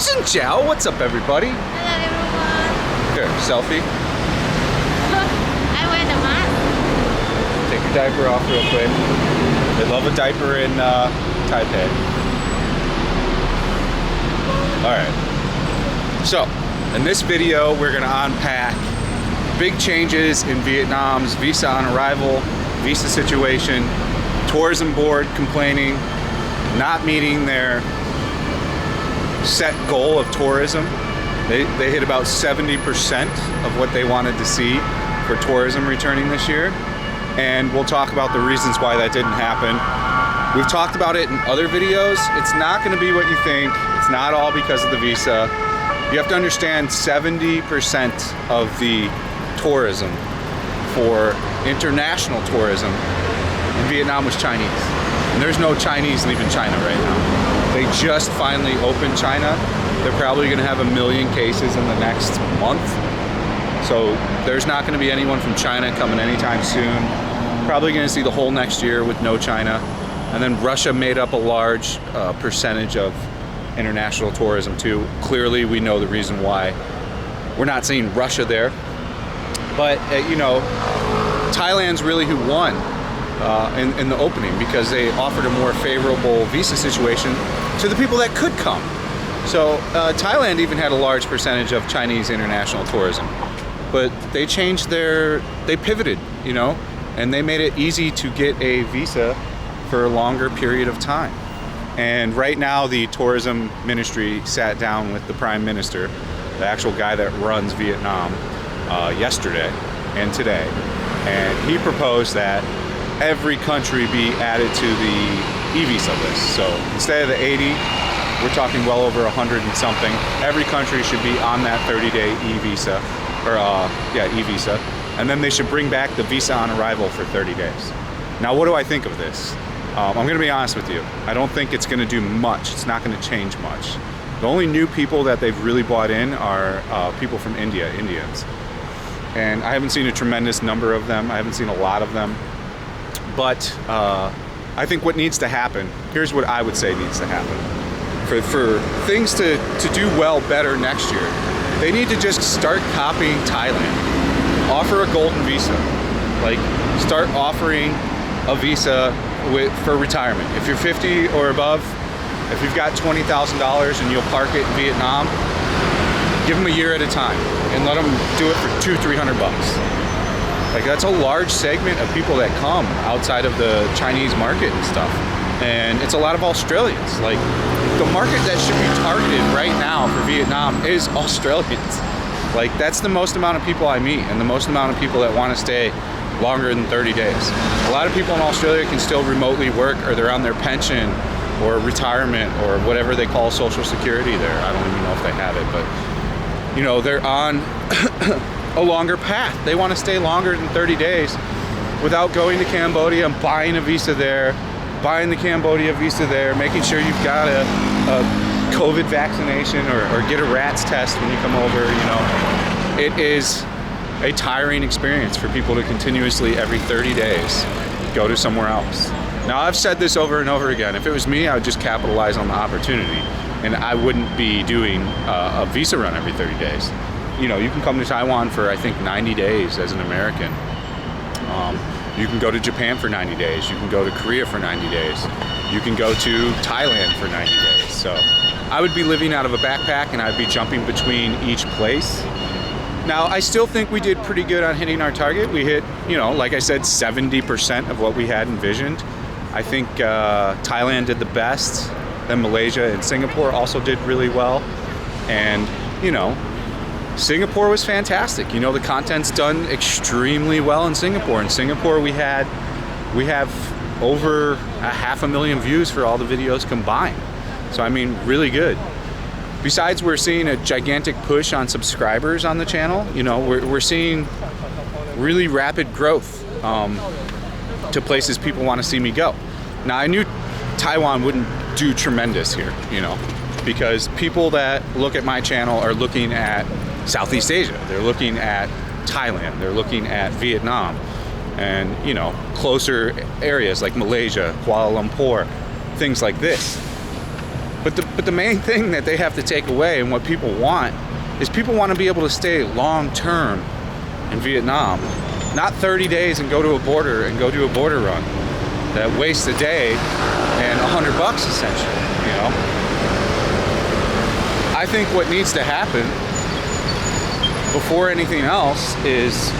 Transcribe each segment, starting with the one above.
Xin Chao, what's up everybody? Hello everyone. Here, selfie. I wear the mask. Take your diaper off real quick. They love a diaper in Taipei. Alright. So, in this video we're going to unpack big changes in Vietnam's visa on arrival, visa situation, tourism board complaining, not meeting their set goal of tourism. They hit about 70% of what they wanted to see for tourism returning this year. And we'll talk about the reasons why that didn't happen. We've talked about it in other videos. It's not going to be what you think. It's not all because of the visa. You have to understand 70% of the tourism for international tourism in Vietnam was Chinese. And there's no Chinese leaving China right now. They just finally opened China. They're probably going to have 1 million cases in the next month. So there's not going to be anyone from China coming anytime soon. Probably going to see the whole next year with no China. And then Russia made up a large percentage of international tourism too. Clearly we know the reason why we're not seeing Russia there. But you know, Thailand's really who won in the opening, because they offered a more favorable visa situation to the people that could come. So Thailand even had a large percentage of Chinese international tourism, but they changed they pivoted, you know, and they made it easy to get a visa for a longer period of time. And right now the tourism ministry sat down with the prime minister, the actual guy that runs Vietnam, yesterday and today, and he proposed that every country be added to the e-visa list. So instead of the 80, we're talking well over 100 and something. Every country should be on that 30-day e-visa, or e-visa, and then they should bring back the visa on arrival for 30 days. Now, what do I think of this? I'm going to be honest with you. I don't think it's going to do much. It's not going to change much. The only new people that they've really brought in are people from India, Indians. And I haven't seen a tremendous number of them. I haven't seen a lot of them. But I think what needs to happen, here's what I would say needs to happen. For things to do well better next year, they need to just start copying Thailand. Offer a golden visa. Like, start offering a visa for retirement. If you're 50 or above, if you've got $20,000 and you'll park it in Vietnam, give them a year at a time and let them do it for $200-300 bucks. Like, that's a large segment of people that come outside of the Chinese market and stuff. And it's a lot of Australians. Like, the market that should be targeted right now for Vietnam is Australians. Like, that's the most amount of people I meet, and the most amount of people that want to stay longer than 30 days. A lot of people in Australia can still remotely work, or they're on their pension or retirement or whatever they call Social Security there. I don't even know if they have it, but you know, they're on a longer path. They want to stay longer than 30 days without going to Cambodia and buying a visa there, buying the Cambodia visa there, making sure you've got a COVID vaccination or get a RATS test when you come over. You know, it is a tiring experience for people to continuously every 30 days go to somewhere else. Now, I've said this over and over again. If it was me, I would just capitalize on the opportunity, and I wouldn't be doing a visa run every 30 days. You know, you can come to Taiwan for, I think, 90 days as an American. You can go to Japan for 90 days. You can go to Korea for 90 days. You can go to Thailand for 90 days. So I would be living out of a backpack, and I'd be jumping between each place. Now, I still think we did pretty good on hitting our target. We hit, you know, like I said, 70% of what we had envisioned. I think Thailand did the best. Then Malaysia and Singapore also did really well. And, you know, Singapore was fantastic. You know, the content's done extremely well in Singapore. In Singapore, we have over 500,000 views for all the videos combined. So, I mean, really good. Besides, we're seeing a gigantic push on subscribers on the channel. You know, we're seeing really rapid growth to places people want to see me go. Now, I knew Taiwan wouldn't do tremendous here, you know, because people that look at my channel are looking at Southeast Asia. They're looking at Thailand. They're looking at Vietnam, and, you know, closer areas like Malaysia, Kuala Lumpur, things like this. But the main thing that they have to take away, and what people want, is people want to be able to stay long term in Vietnam, not 30 days and go to a border and go do a border run that wastes a day and $100 essentially. You know, I think what needs to happen before anything else is,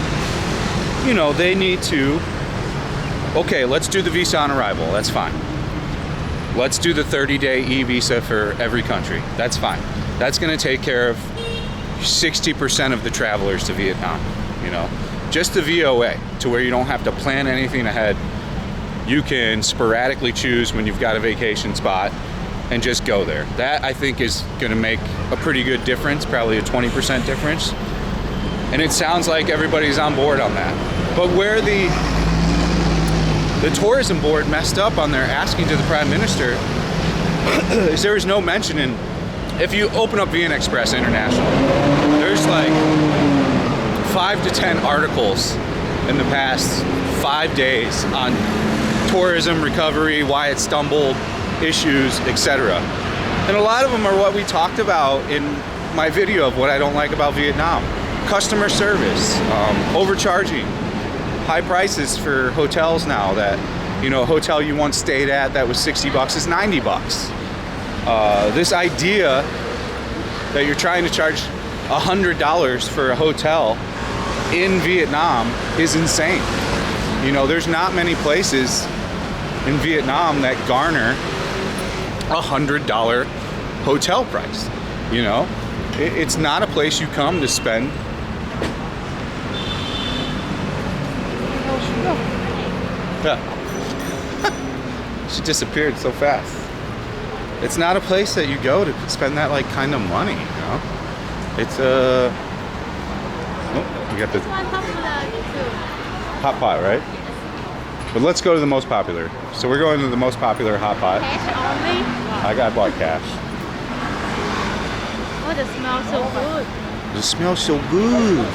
you know, they need to, okay, let's do the visa on arrival. That's fine. Let's do the 30-day e-visa for every country. That's fine. That's going to take care of 60% of the travelers to Vietnam, you know. Just the VOA, to where you don't have to plan anything ahead. You can sporadically choose when you've got a vacation spot and just go there. That, I think, is going to make a pretty good difference, probably a 20% difference. And it sounds like everybody's on board on that. But where the tourism board messed up on their asking to the Prime Minister is there was no mention in, if you open up VN Express International, there's like 5 to 10 articles in the past 5 days on tourism recovery, why it stumbled, issues, etc. And a lot of them are what we talked about in my video of what I don't like about Vietnam. Customer service, overcharging, high prices for hotels now that, you know, a hotel you once stayed at that was $60 is $90. This idea that you're trying to charge $100 for a hotel in Vietnam is insane. You know, there's not many places in Vietnam that garner $100 hotel price. You know, it's not a place you come to spend. Yeah. She disappeared so fast. It's not a place that you go to spend that like kind of money, you know. It's oh, we got the hot pot, right? But let's go to the most popular. So we're going to the most popular hot pot. Cash only? I bought cash. Oh, the smell so good. It smells so good.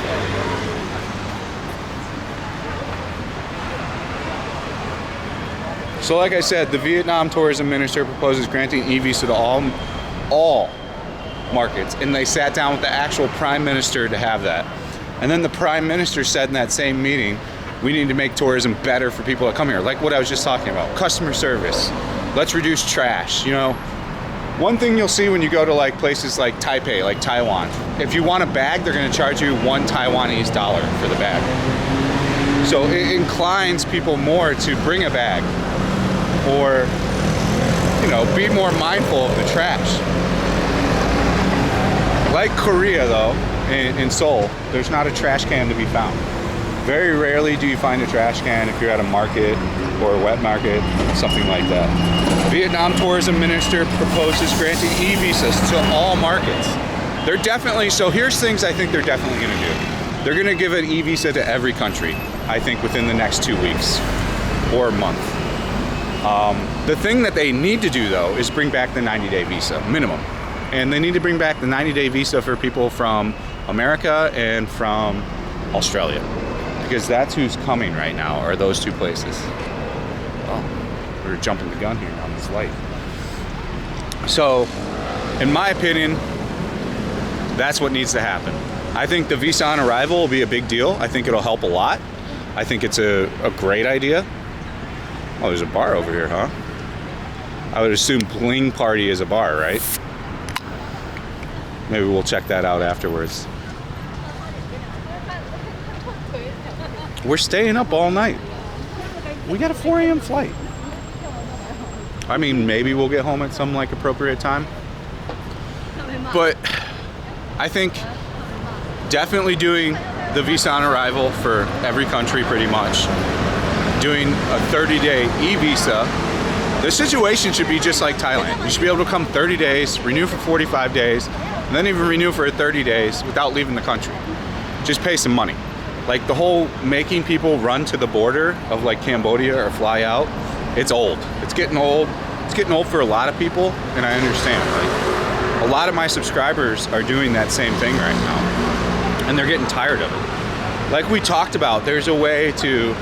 So like I said, the Vietnam tourism minister proposes granting e-visa to all markets, and they sat down with the actual prime minister to have that. And then the prime minister said in that same meeting, we need to make tourism better for people that come here, like what I was just talking about, customer service. Let's reduce trash. You know, one thing you'll see when you go to like places like Taipei, like Taiwan, if you want a bag, they're going to charge you $1 Taiwanese for the bag. So it inclines people more to bring a bag, or, you know, be more mindful of the trash. Like Korea though, in Seoul, there's not a trash can to be found. Very rarely do you find a trash can if you're at a market or a wet market, something like that. Vietnam tourism minister proposes granting e-visas to all markets. They're definitely, so here's things I think they're definitely gonna do. They're gonna give an e-visa to every country, I think within the next 2 weeks or a month. The thing that they need to do though is bring back the 90-day visa, minimum. And they need to bring back the 90-day visa for people from America and from Australia. Because that's who's coming right now, are those two places. Oh, we're jumping the gun here on this light. So, in my opinion, that's what needs to happen. I think the visa on arrival will be a big deal. I think it'll help a lot. I think it's a great idea. Oh, there's a bar over here, huh? I would assume Bling Party is a bar, right? Maybe we'll check that out afterwards. We're staying up all night. We got a 4 a.m. flight. I mean, maybe we'll get home at some like appropriate time. But I think definitely doing the visa on arrival for every country pretty much. Doing a 30-day e-visa. The situation should be just like Thailand. You should be able to come 30 days, renew for 45 days, and then even renew for 30 days without leaving the country. Just pay some money. Like the whole making people run to the border of like Cambodia or fly out, it's old. It's getting old. It's getting old for a lot of people, and I understand. Like, a lot of my subscribers are doing that same thing right now, and they're getting tired of it. Like we talked about, there's a way to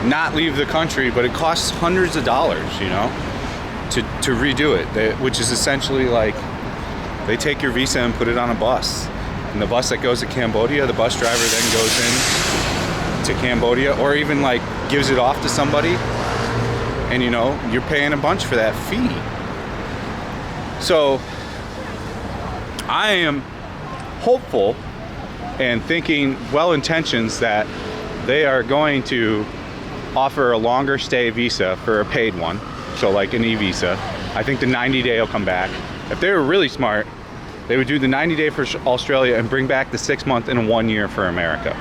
not leave the country, but it costs hundreds of dollars, you know? to redo it, which is essentially like they take your visa and put it on a bus. And the bus that goes to Cambodia, the bus driver then goes in to Cambodia, or even like gives it off to somebody, and you know, you're paying a bunch for that fee. So I am hopeful and thinking well intentions that they are going to offer a longer stay visa for a paid one, so like an e-visa. I think the 90-day will come back. If they were really smart, they would do the 90-day for Australia and bring back the 6-month and 1 year for America.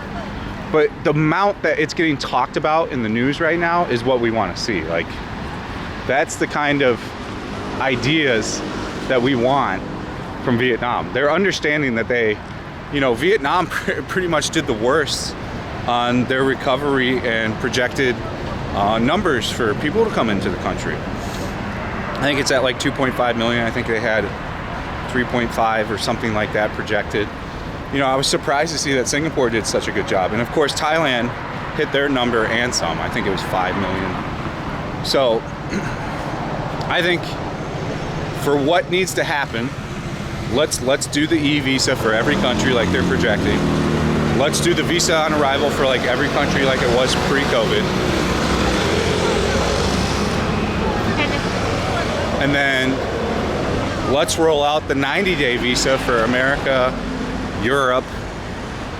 But the amount that it's getting talked about in the news right now is what we want to see. Like, that's the kind of ideas that we want from Vietnam. They're understanding that they, you know, Vietnam pretty much did the worst on their recovery and projected numbers for people to come into the country. I think it's at like 2.5 million. I think they had 3.5 or something like that projected. You know, I was surprised to see that Singapore did such a good job. And of course, Thailand hit their number and some. I think it was 5 million. So I think for what needs to happen, let's do the e-visa for every country like they're projecting. Let's do the visa on arrival for like every country like it was pre-COVID. And then let's roll out the 90-day visa for America, Europe,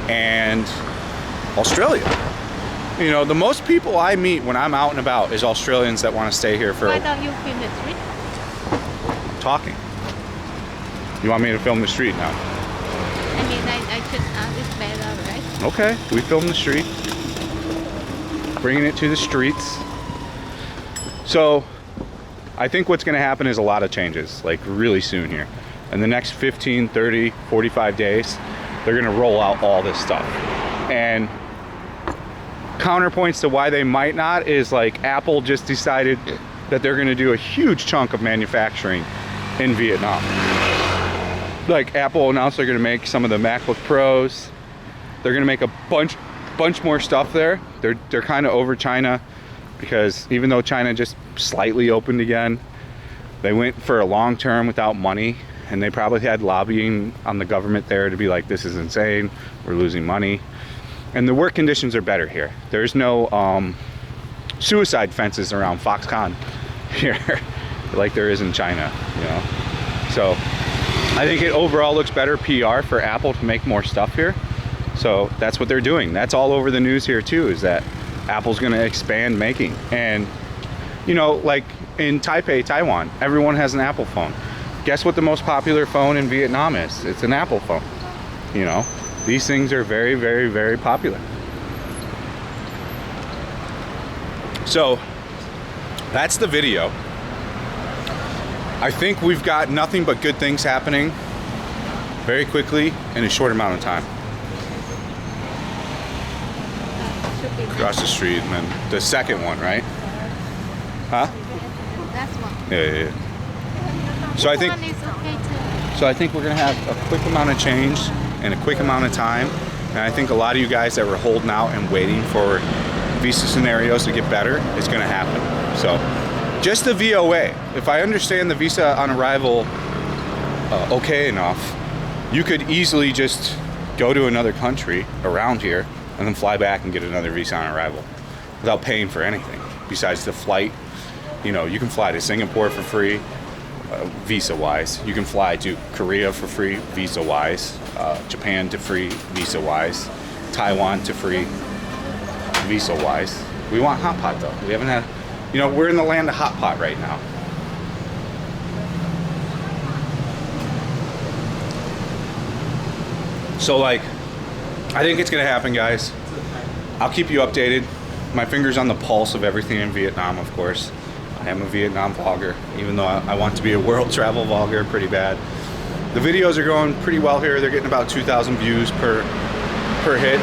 and Australia. You know, the most people I meet when I'm out and about is Australians that want to stay here for... Why don't you film the street? Talking. You want me to film the street now? I mean, I should it's better, right? Okay, we film the street. Bringing it to the streets. So, I think what's going to happen is a lot of changes, like really soon here. In the next 15, 30, 45 days, they're going to roll out all this stuff. And counterpoints to why they might not is like Apple just decided that they're going to do a huge chunk of manufacturing in Vietnam. Like Apple announced they're going to make some of the MacBook Pros. They're going to make a bunch more stuff there. They're kind of over China, because even though China just slightly opened again, they went for a long term without money, and they probably had lobbying on the government there to be like, this is insane, we're losing money. And the work conditions are better here. There's no suicide fences around Foxconn here like there is in China, you know. So I think it overall looks better PR for Apple to make more stuff here. So that's what they're doing. That's all over the news here too, is that Apple's going to expand making. And you know, like in Taipei, Taiwan, everyone has an Apple phone. Guess what the most popular phone in Vietnam is? It's an Apple phone. You know, these things are very, very, very popular. So that's the video. I think we've got nothing but good things happening very quickly in a short amount of time. Should be Across the street, and then the second one, right? Huh? that's one. Yeah. So I think. One is okay too. So I think we're gonna have a quick amount of change in a quick amount of time, and I think a lot of you guys that were holding out and waiting for visa scenarios to get better, it's gonna happen. So just the VOA. If I understand the visa on arrival okay enough, you could easily just go to another country around here and then fly back and get another visa on arrival without paying for anything besides the flight. You know, you can fly to Singapore for free, visa-wise. You can fly to Korea for free, visa-wise. Japan to free, visa-wise. Taiwan to free, visa-wise. We want hot pot though. We haven't had, you know, we're in the land of hot pot right now. So like, I think it's gonna happen, guys. I'll keep you updated. My finger's on the pulse of everything in Vietnam, of course. I am a Vietnam vlogger, even though I want to be a world travel vlogger pretty bad. The videos are going pretty well here. They're getting about 2,000 views per hit.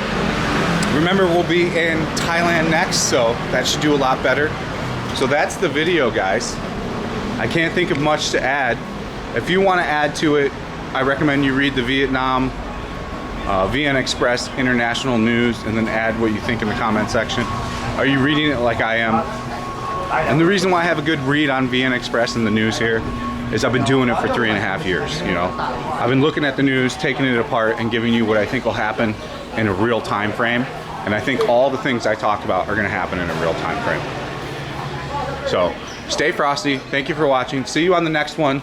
Remember, we'll be in Thailand next, so that should do a lot better. So that's the video, guys. I can't think of much to add. If you want to add to it, I recommend you read the Vietnam VN Express International News and then add what you think in the comment section. Are you reading it like I am? And the reason why I have a good read on VN Express and the news here is I've been doing it for 3.5 years, you know. I've been looking at the news, taking it apart, and giving you what I think will happen in a real time frame. And I think all the things I talked about are gonna happen in a real time frame. So, stay frosty. Thank you for watching. See you on the next one.